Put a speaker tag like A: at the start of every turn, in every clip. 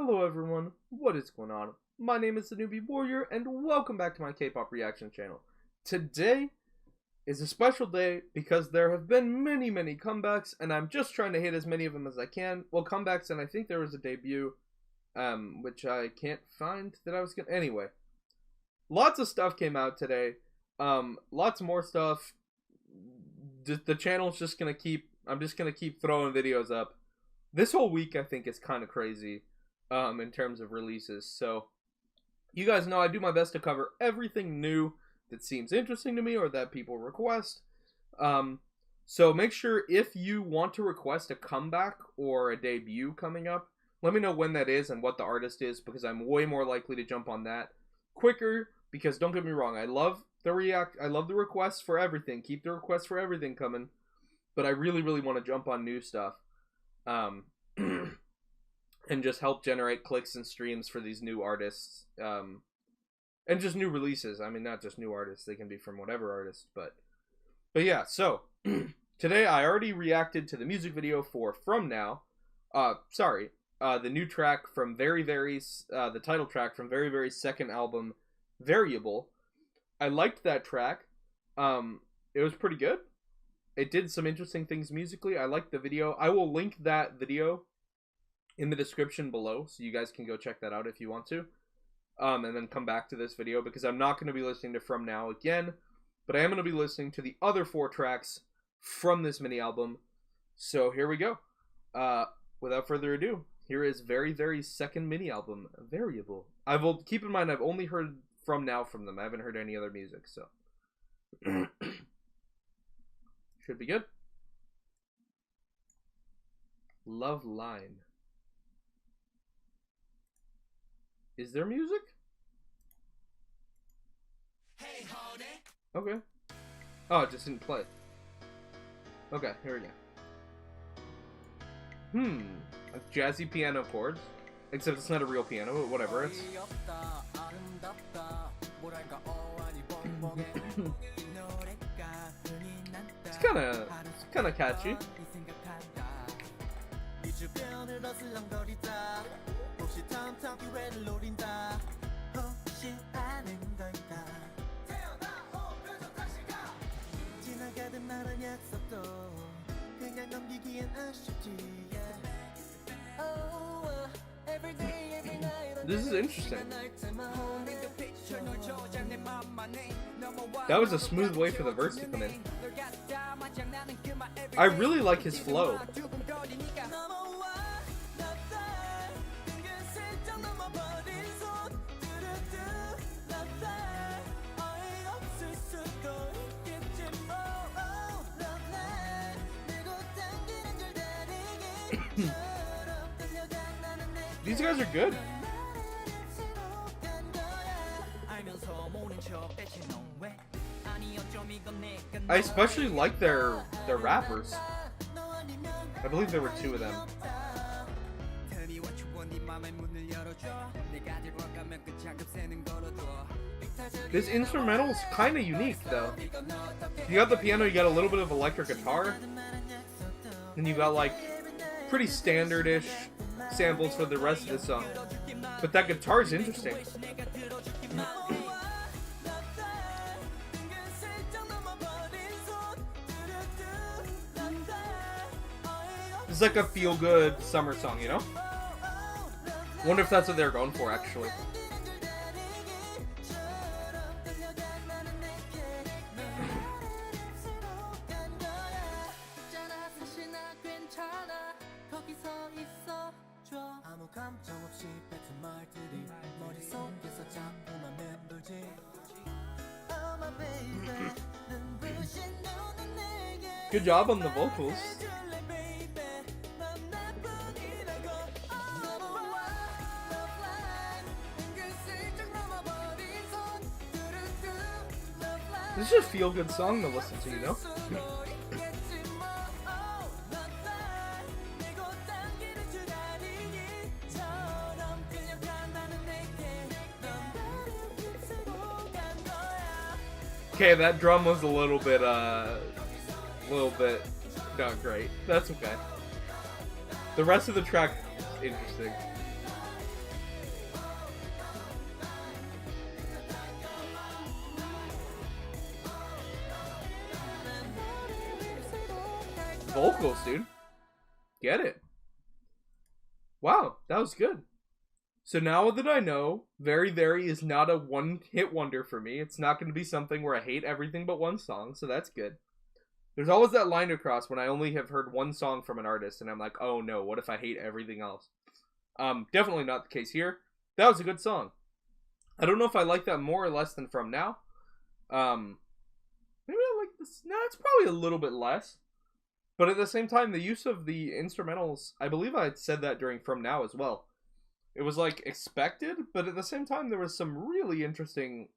A: Hello everyone, what is going on? My name is the Newbie Warrior and welcome back to my K-pop reaction channel. Today is a special day because there have been many comebacks and I'm just trying to hit as many of them as I can. Well, comebacks, and I think there was a debut, which I can't find that I was gonna... Anyway, lots of stuff came out today. Lots more stuff. The channel's just gonna keep... I'm just gonna keep throwing videos up. This whole week, I think, is kind of crazy in terms of releases. So, you guys know I do my best to cover everything new that seems interesting to me or that people request. So, make sure if you want to request a comeback or a debut coming up, let me know when that is and what the artist is, because I'm way more likely to jump on that quicker. Because don't get me wrong, I love the requests for everything. Keep the requests for everything coming. But I really want to jump on new stuff. And just help generate clicks and streams for these new artists, and just new releases. I mean, not just new artists, they can be from whatever artist, but yeah. So today I already reacted to the music video for From Now, the new track from VERIVERY's, the title track from VERIVERY's second album, Variable. I liked that track. It was pretty good. It did some interesting things musically. I liked the video. I will link that video in the description below, so you guys can go check that out if you want to. And then come back to this video, because I'm not going to be listening to From Now again, but I am going to be listening to the other 4 tracks from this mini album. So here we go. Without further ado, here is VERIVERY's second mini album, Variable. Keep in mind, I've only heard From Now from them. I haven't heard any other music, so... Should be good. Love Line. Is there music? Okay. Oh, it just didn't play. Okay, here we go. Jazzy piano chords. Except it's not a real piano, but whatever. It's kind of catchy. This is interesting. That was a smooth way for the verse to come in. I really like his flow. These guys are good. I especially like their rappers. I believe there were 2 of them. This instrumental is kind of unique, though. You got the piano, you got a little bit of electric guitar, and you got like pretty standard-ish samples for the rest of the song. But that guitar is interesting. It's like a feel-good summer song, you know? Wonder if that's what they're going for, actually. Good job on the vocals. This is a feel-good song to listen to, you know? Okay, that drum was a little bit not great. That's okay. The rest of the track is interesting. vocals, dude. Get it. Wow, that was good. So now that I know, Very Very is not a one-hit wonder for me. It's not going to be something where I hate everything but one song, so that's good. There's always that line to cross when I only have heard one song from an artist, and I'm like, oh no, what if I hate everything else? Definitely not the case here. That was a good song. I don't know if I like that more or less than From Now. Maybe I like this. No, it's probably a little bit less. But at the same time, the use of the instrumentals, I believe I had said that during From Now as well. It was like expected, but at the same time, there was some really interesting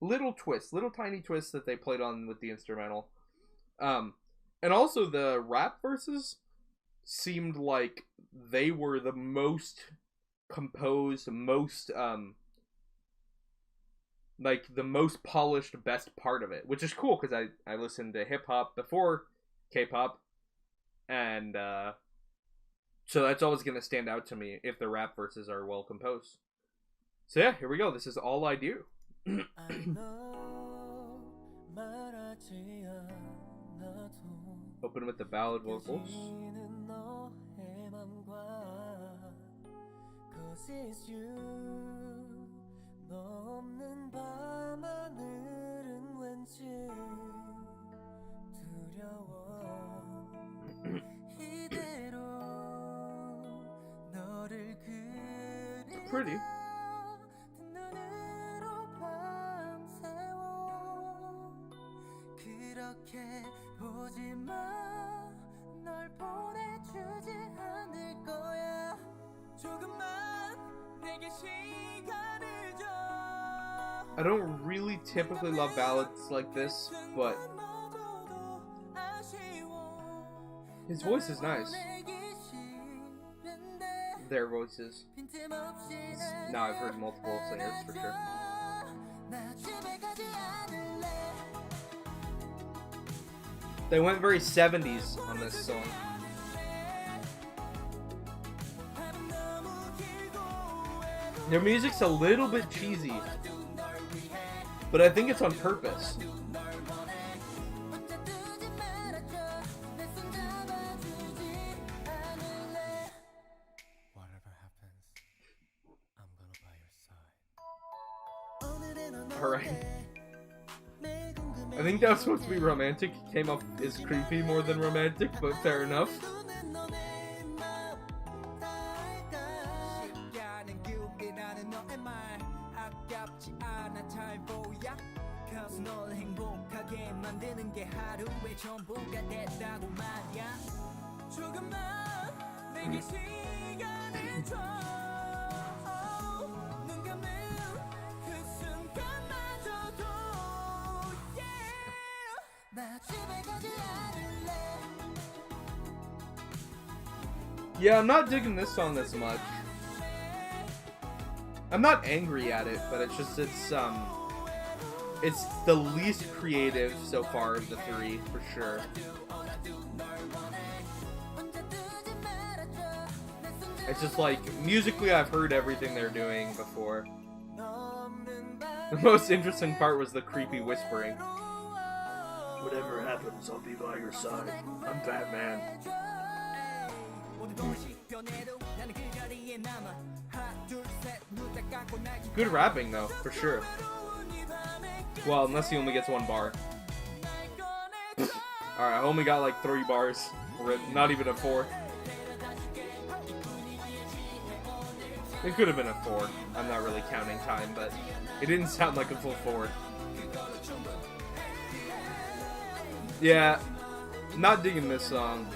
A: little twists, little tiny twists that they played on with the instrumental. And also the rap verses seemed like they were the most composed, most, like the most polished, best part of it, which is cool because I listened to hip hop before K-pop, and so that's always going to stand out to me if the rap verses are well composed. So yeah, here we go. This is All I Do. Open with the ballad vocals. Pretty. I don't really typically love ballads like this, but his voice is nice. Their voices. Now I've heard multiple singers for sure. They went very 70s on this song. Their music's a little bit cheesy, but I think it's on purpose. Alright. I think that was supposed to be romantic. It came off as creepy more than romantic, but fair enough. Yeah, I'm not digging this song as much. I'm not angry at it, but it's just, it's the least creative so far of the three, for sure. It's just like, musically I've heard everything they're doing before. The most interesting part was the creepy whispering. Whatever happens, I'll be by your side. I'm Batman. Good rapping though, for sure. Well, unless he only gets one bar. Alright, I only got like 3 bars. Not even a 4. It could have been a 4. I'm not really counting time, but it didn't sound like a full 4. Yeah, not digging this song.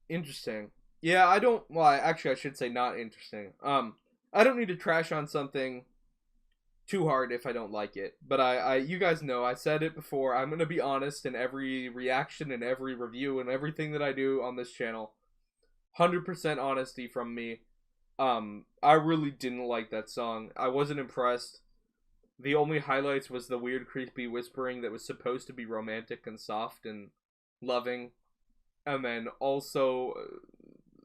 A: Interesting. Yeah, I don't. Well, actually, I should say not interesting. I don't need to trash on something too hard if I don't like it. But you guys know, I said it before. I'm gonna be honest in every reaction and every review and everything that I do on this channel. 100% honesty from me. I really didn't like that song. I wasn't impressed. The only highlights was the weird, creepy whispering that was supposed to be romantic and soft and loving. And then also,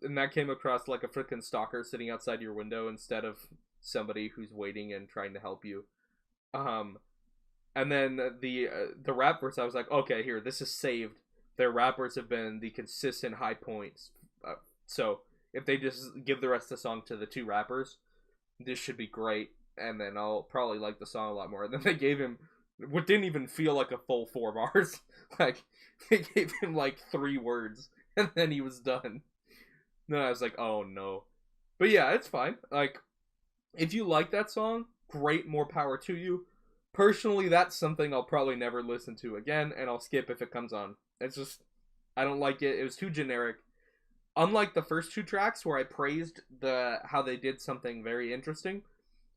A: and that came across like a freaking stalker sitting outside your window instead of somebody who's waiting and trying to help you. And then the rap verse, I was like, okay, here, this is saved. Their rappers have been the consistent high points. So if they just give the rest of the song to the two rappers, this should be great. And then I'll probably like the song a lot more. And then they gave him what didn't even feel like a full 4 bars. Like, they gave him like 3 words, and then he was done. Then I was like, oh no. But yeah, it's fine. Like, if you like that song, great, more power to you. Personally, that's something I'll probably never listen to again, and I'll skip if it comes on. It's just, I don't like it. It was too generic. Unlike the first 2 tracks where I praised how they did something very interesting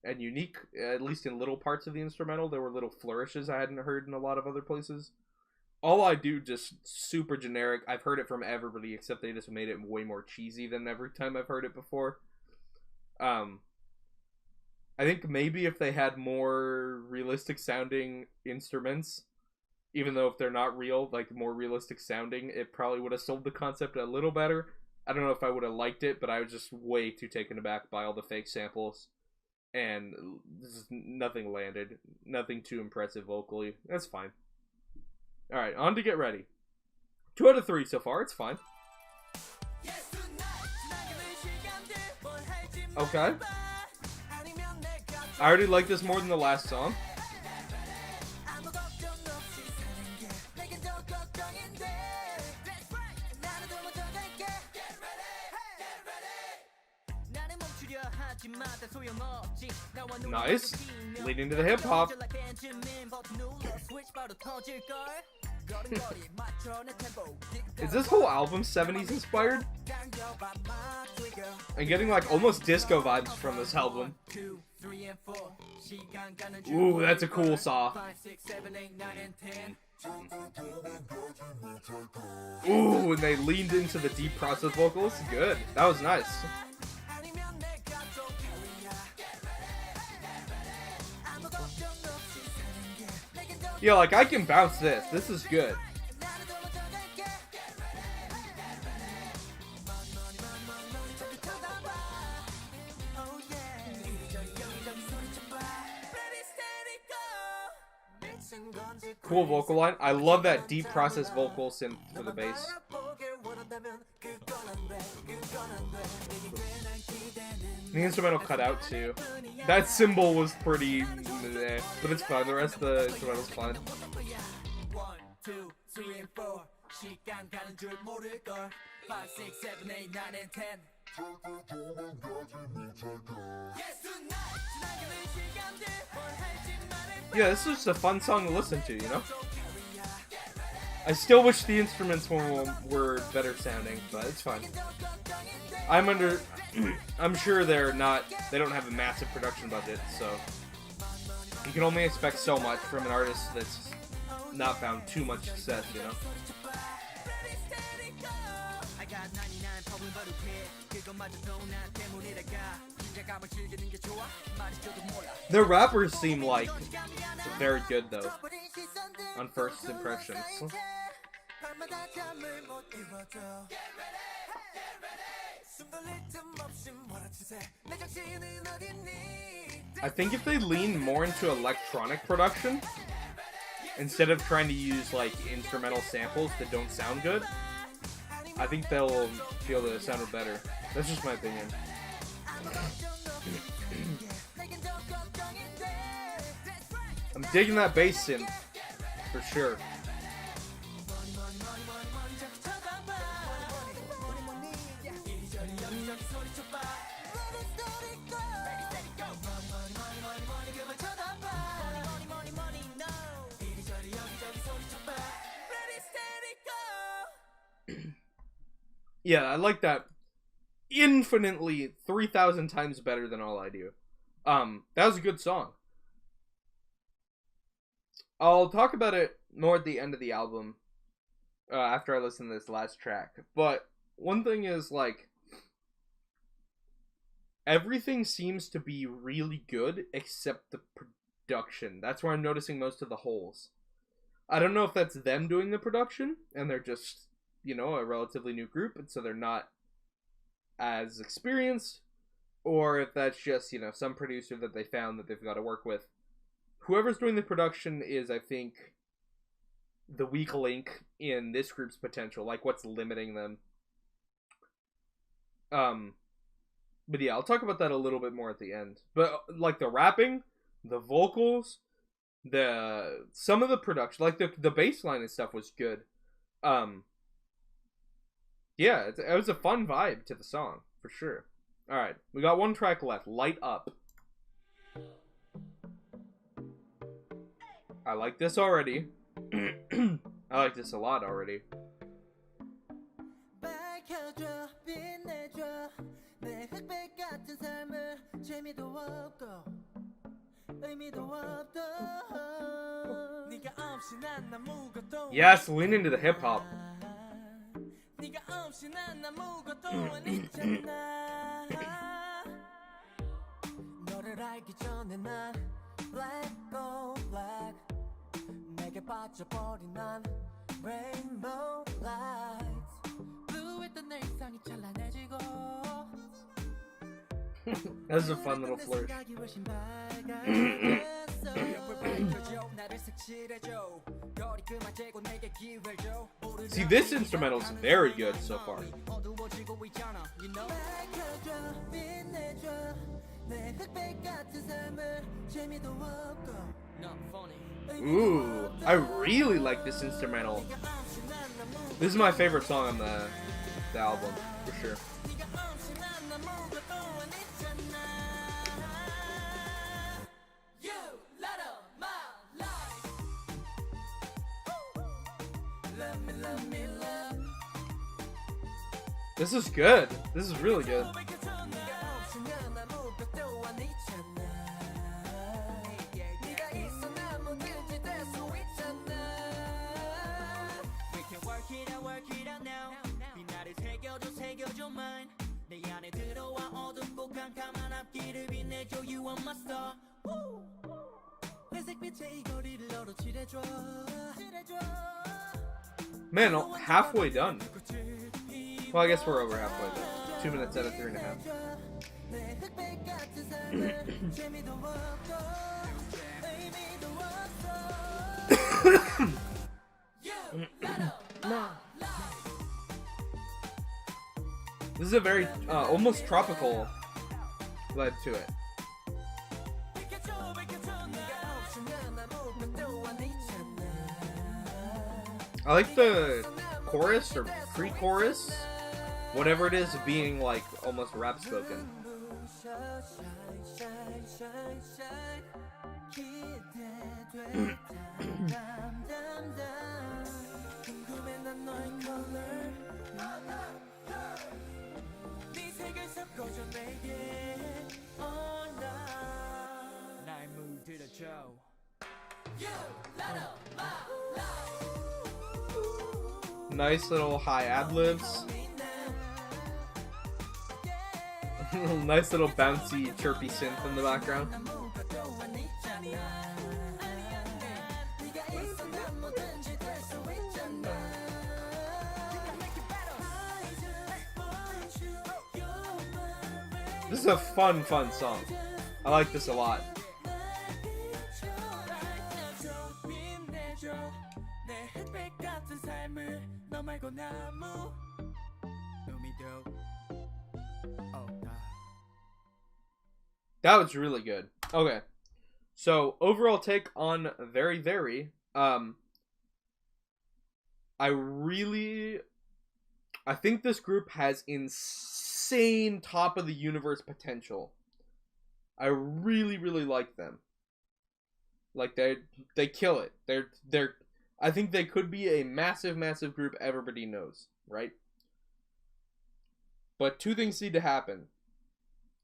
A: and unique, at least in little parts of the instrumental, there were little flourishes I hadn't heard in a lot of other places. All I do, just super generic. I've heard it from everybody, except they just made it way more cheesy than every time I've heard it before. I think maybe if they had more realistic sounding instruments, even though if they're not real, like more realistic sounding, it probably would have sold the concept a little better. I don't know if I would have liked it, but I was just way too taken aback by all the fake samples. And nothing landed. Nothing too impressive vocally. That's fine. Alright, on to Get Ready. 2 out of 3 so far, it's fine. Okay. I already like this more than the last song. Nice. Leading to the hip hop. Is this whole album 70s inspired? I'm getting like almost disco vibes from this album. Ooh, that's a cool saw. Ooh, and they leaned into the deep process vocals. Good. That was nice. Yeah, like, I can bounce this. This is good. Cool vocal line. I love that deep process vocal synth for the bass. The instrumental cut out too. That cymbal was pretty meh, but it's fine. The rest of the instrumental's fine. Yeah, this is just a fun song to listen to, you know? I still wish the instruments were better sounding, but it's fine. I'm sure they don't have a massive production budget, so you can only expect so much from an artist that's not found too much success, you know? Their rappers seem like very good though, on first impressions. I think if they lean more into electronic production, instead of trying to use like instrumental samples that don't sound good, I think they'll feel that it sounded better. That's just my opinion. I'm digging that bass synth, for sure. Yeah, I like that infinitely 3,000 times better than All I Do. That was a good song. I'll talk about it more at the end of the album, after I listen to this last track. But one thing is, like, everything seems to be really good except the production. That's where I'm noticing most of the holes. I don't know if that's them doing the production, and they're just a relatively new group, and so they're not as experienced, or if that's just, some producer that they found that they've got to work with. Whoever's doing the production is, I think, the weak link in this group's potential, like what's limiting them. But yeah, I'll talk about that a little bit more at the end. But like the rapping, the vocals, some of the production, like the bass line and stuff was good. Yeah, it was a fun vibe to the song, for sure. Alright, we got one track left, Light Up. I like this already. I like this a lot already. Yes, lean into the hip hop. That's a fun little flourish. See, this instrumental is very good so far. Ooh, I really like this instrumental. This is my favorite song on the album, for sure. This is good. This is really good. Man, halfway done. Well, I guess we're over halfway done. 2 minutes out of 3.5. This is a very almost tropical vibe to it. I like the chorus or pre-chorus, whatever it is, being like almost rap spoken. Nice little high ad-libs. Nice little bouncy, chirpy synth in the background. This is a fun song. I like this a lot. That was really good. Okay. So, overall take on Very Very. I think this group has insane top of the universe potential. I really like them. Like they kill it. I think they could be a massive group everybody knows, right? But two things need to happen.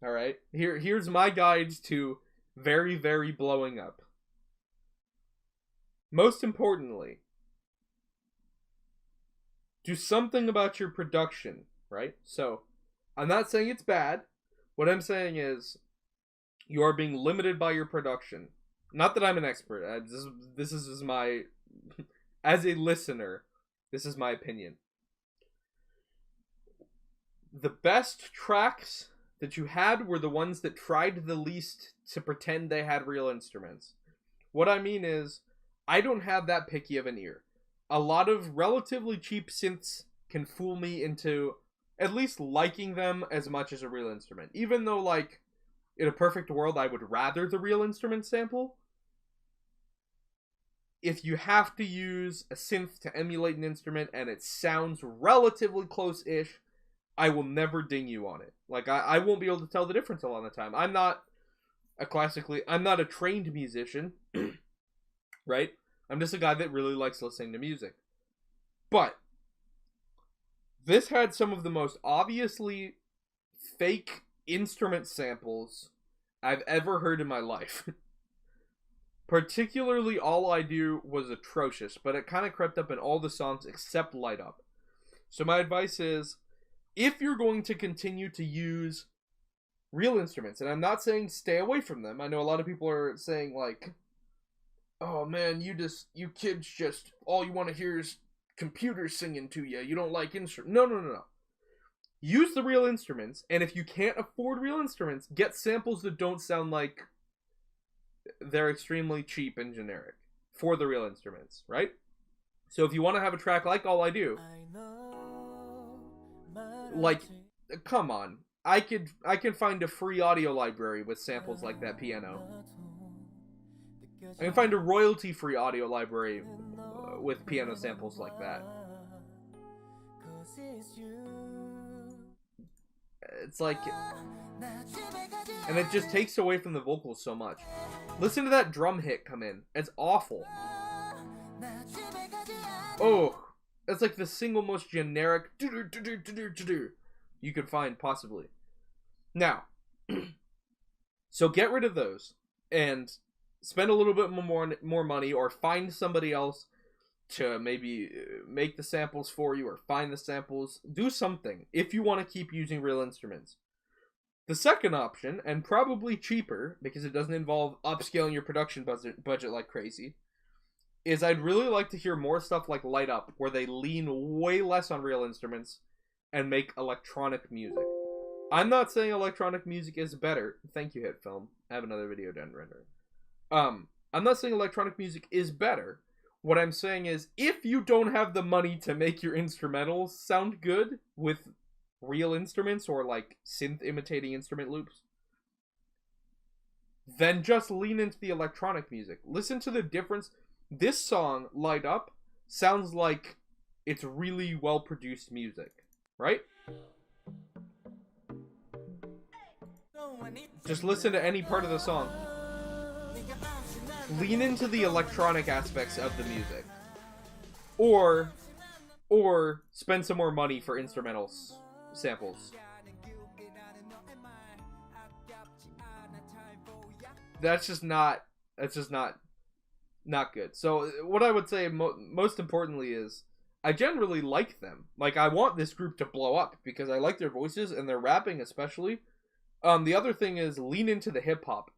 A: All right? Here's my guides to Very Very blowing up. Most importantly, do something about your production, right? So, I'm not saying it's bad. What I'm saying is you are being limited by your production. Not that I'm an expert. This is my as a listener, this is my opinion. the best tracks that you had were the ones that tried the least to pretend they had real instruments. What I mean is, I don't have that picky of an ear. A lot of relatively cheap synths can fool me into at least liking them as much as a real instrument. Even though, like, in a perfect world, I would rather the real instrument sample. If you have to use a synth to emulate an instrument and it sounds relatively close-ish, I will never ding you on it. Like, I won't be able to tell the difference a lot of the time. I'm not a trained musician, right? I'm just a guy that really likes listening to music. But this had some of the most obviously fake instrument samples I've ever heard in my life. Particularly All I Do was atrocious, but it kind of crept up in all the songs except Light Up. So my advice is, if you're going to continue to use real instruments, and I'm not saying stay away from them. I know a lot of people are saying, like, oh man, you kids just, all you want to hear is computers singing to you. You don't like instruments. No. Use the real instruments, and if you can't afford real instruments, get samples that don't sound like they're extremely cheap and generic for the real instruments, right? So if you want to have a track like All I Do, like, come on, I can find a free audio library with samples like that piano. I can find a royalty-free audio library with piano samples like that. It's like, and it just takes away from the vocals so much. Listen to that drum hit come in. It's awful. Oh, it's like the single most generic you could find possibly. Now, so get rid of those and spend a little bit more money, or find somebody else to maybe make the samples for you, or find the samples. Do something if you want to keep using real instruments. The second option, and probably cheaper because it doesn't involve upscaling your production budget like crazy, is I'd really like to hear more stuff like Light Up, where they lean way less on real instruments and make electronic music. I'm not saying electronic music is better. Thank you, Hit Film. I have another video done rendering. I'm not saying electronic music is better. What I'm saying is, if you don't have the money to make your instrumentals sound good with real instruments or like synth imitating instrument loops, then just lean into the electronic music. Listen to the difference. This song, Light Up, sounds like it's really well produced music, right? Just listen to any part of the song. Lean into the electronic aspects of the music. Or spend some more money for instrumentals samples. That's just not good. So what I would say most importantly is, I generally like them. Like, I want this group to blow up because I like their voices and their rapping especially. The other thing is, lean into the hip hop,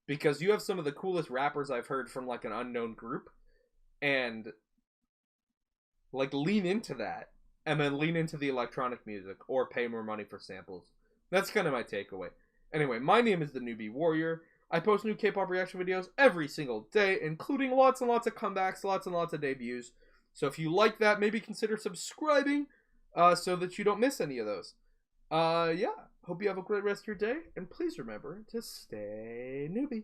A: because you have some of the coolest rappers I've heard from like an unknown group, and like lean into that, and then lean into the electronic music, or pay more money for samples. That's kind of my takeaway. Anyway, my name is the Newbie Warrior. I post new K-pop reaction videos every single day, including lots and lots of comebacks, lots and lots of debuts. So if you like that, maybe consider subscribing so that you don't miss any of those. Yeah, hope you have a great rest of your day, and please remember to stay newbie.